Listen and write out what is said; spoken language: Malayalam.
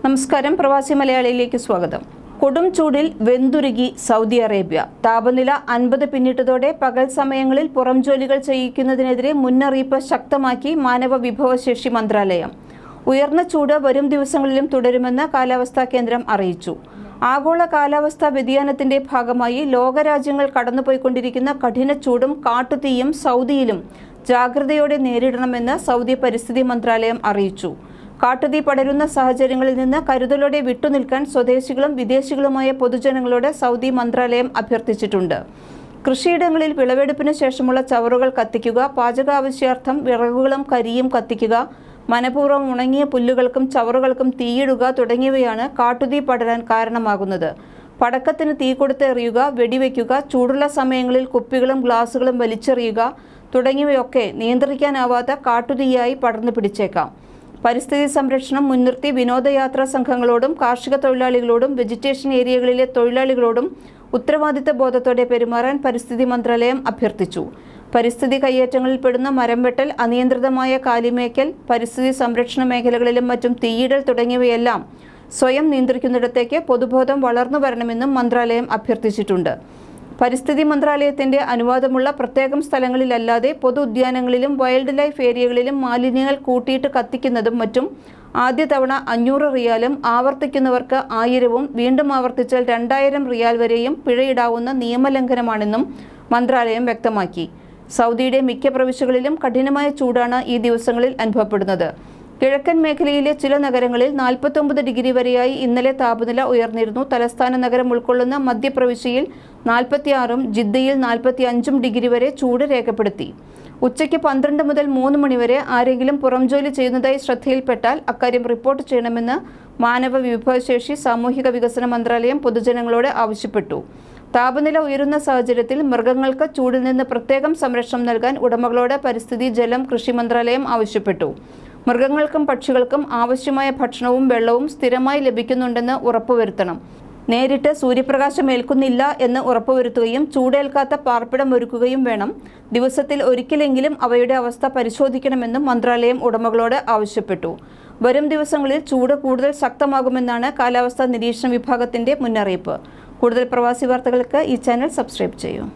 നമസ്കാരം, പ്രവാസി മലയാളിയിലേക്ക് സ്വാഗതം. കൊടും ചൂടിൽ വെന്തുരുകി സൗദി അറേബ്യ. താപനില 50 പിന്നിട്ടതോടെ പകൽ സമയങ്ങളിൽ പുറം ജോലികൾ ചെയ്യിക്കുന്നതിനെതിരെ മുന്നറിയിപ്പ് ശക്തമാക്കി മാനവ വിഭവശേഷി മന്ത്രാലയം. ഉയർന്ന ചൂട് വരും ദിവസങ്ങളിലും തുടരുമെന്ന് കാലാവസ്ഥാ കേന്ദ്രം അറിയിച്ചു. ആഗോള കാലാവസ്ഥാ വ്യതിയാനത്തിന്റെ ഭാഗമായി ലോകരാജ്യങ്ങൾ കടന്നുപോയിക്കൊണ്ടിരിക്കുന്ന കഠിന ചൂടും കാട്ടുതീയും സൗദിയിലും ജാഗ്രതയോടെ നേരിടണമെന്ന് സൗദി പരിസ്ഥിതി മന്ത്രാലയം അറിയിച്ചു. കാട്ടുതീ പടരുന്ന സാഹചര്യങ്ങളിൽ നിന്ന് കരുതലോടെ വിട്ടുനിൽക്കാൻ സ്വദേശികളും വിദേശികളുമായ പൊതുജനങ്ങളോട് സൗദി മന്ത്രാലയം അഭ്യർത്ഥിച്ചിട്ടുണ്ട്. കൃഷിയിടങ്ങളിൽ വിളവെടുപ്പിന് ശേഷമുള്ള ചവറുകൾ കത്തിക്കുക, പാചകാവശ്യാർത്ഥം വിറകുകളും കരിയും കത്തിക്കുക, മനഃപൂർവ്വം ഉണങ്ങിയ പുല്ലുകൾക്കും ചവറുകൾക്കും തീയിടുക തുടങ്ങിയവയാണ് കാട്ടുതീ പടരാൻ കാരണമാകുന്നത്. പടക്കത്തിന് തീ കൊടുത്ത് എറിയുക, വെടിവെക്കുക, ചൂടുള്ള സമയങ്ങളിൽ കുപ്പികളും ഗ്ലാസുകളും വലിച്ചെറിയുക തുടങ്ങിയവയൊക്കെ നിയന്ത്രിക്കാനാവാത്ത കാട്ടുതീയായി പടർന്നു പിടിച്ചേക്കാം. പരിസ്ഥിതി സംരക്ഷണം മുൻനിർത്തി വിനോദയാത്രാ സംഘങ്ങളോടും കാർഷിക തൊഴിലാളികളോടും വെജിറ്റേഷൻ ഏരിയകളിലെ തൊഴിലാളികളോടും ഉത്തരവാദിത്ത ബോധത്തോടെ പെരുമാറാൻ പരിസ്ഥിതി മന്ത്രാലയം അഭ്യർത്ഥിച്ചു. പരിസ്ഥിതി കയ്യേറ്റങ്ങളിൽ പെടുന്ന മരം വെട്ടൽ, അനിയന്ത്രിതമായ കാലിമേക്കൽ, പരിസ്ഥിതി സംരക്ഷണ മേഖലകളിലും മറ്റും തീയിടൽ തുടങ്ങിയവയെല്ലാം സ്വയം നിയന്ത്രിക്കുന്നിടത്തേക്ക് പൊതുബോധം വളർന്നു വരണമെന്നും മന്ത്രാലയം അഭ്യർത്ഥിച്ചിട്ടുണ്ട്. പരിസ്ഥിതി മന്ത്രാലയത്തിന്റെ അനുവാദമുള്ള പ്രത്യേകം സ്ഥലങ്ങളിലല്ലാതെ പൊതു ഉദ്യാനങ്ങളിലും വൈൽഡ് ലൈഫ് ഏരിയകളിലും മാലിന്യങ്ങൾ കൂട്ടിയിട്ട് കത്തിക്കുന്നതും മറ്റും ആദ്യ തവണ 500 റിയാലും ആവർത്തിക്കുന്നവർക്ക് 1000-ഉം വീണ്ടും ആവർത്തിച്ചാൽ 2000 റിയാൽ വരെയും പിഴയിടാവുന്ന നിയമലംഘനമാണെന്നും മന്ത്രാലയം വ്യക്തമാക്കി. സൗദിയുടെ മിക്ക പ്രവിശ്യകളിലും കഠിനമായ ചൂടാണ് ഈ ദിവസങ്ങളിൽ അനുഭവപ്പെടുന്നത്. കിഴക്കൻ മേഖലയിലെ ചില നഗരങ്ങളിൽ 49 ഡിഗ്രി വരെയായി ഇന്നലെ താപനില ഉയർന്നിരുന്നു. തലസ്ഥാന നഗരം ഉൾക്കൊള്ളുന്ന മധ്യപ്രവിശ്യയിൽ 46-ഉം ജിദ്ദയിൽ 45-ഉം ഡിഗ്രി വരെ ചൂട് രേഖപ്പെടുത്തി. ഉച്ചയ്ക്ക് 12 മുതൽ 3 മണിവരെ ആരെങ്കിലും പുറംജോലി ചെയ്യുന്നതായി ശ്രദ്ധയിൽപ്പെട്ടാൽ അക്കാര്യം റിപ്പോർട്ട് ചെയ്യണമെന്ന് മാനവ വിഭവശേഷി സാമൂഹിക വികസന മന്ത്രാലയം പൊതുജനങ്ങളോട് ആവശ്യപ്പെട്ടു. താപനില ഉയരുന്ന സാഹചര്യത്തിൽ മൃഗങ്ങൾക്ക് ചൂടിൽ നിന്ന് പ്രത്യേകം സംരക്ഷണം നൽകാൻ ഉടമകളോട് പരിസ്ഥിതി, ജലം, കൃഷി മന്ത്രാലയം ആവശ്യപ്പെട്ടു. മൃഗങ്ങൾക്കും പക്ഷികൾക്കും ആവശ്യമായ ഭക്ഷണവും വെള്ളവും സ്ഥിരമായി ലഭിക്കുന്നുണ്ടെന്ന് ഉറപ്പുവരുത്തണം. നേരിട്ട് സൂര്യപ്രകാശം ഏൽക്കുന്നില്ല എന്ന് ഉറപ്പുവരുത്തുകയും ചൂടേൽക്കാത്ത പാർപ്പിടം ഒരുക്കുകയും വേണം. ദിവസത്തിൽ ഒരിക്കലെങ്കിലും അവയുടെ അവസ്ഥ പരിശോധിക്കണമെന്നും മന്ത്രാലയം ഉടമകളോട് ആവശ്യപ്പെട്ടു. വരും ദിവസങ്ങളിൽ ചൂട് കൂടുതൽ ശക്തമാകുമെന്നാണ് കാലാവസ്ഥാ നിരീക്ഷണ വിഭാഗത്തിന്റെ മുന്നറിയിപ്പ്. കൂടുതൽ പ്രവാസി വാർത്തകൾക്ക് ഈ ചാനൽ സബ്സ്ക്രൈബ് ചെയ്യൂ.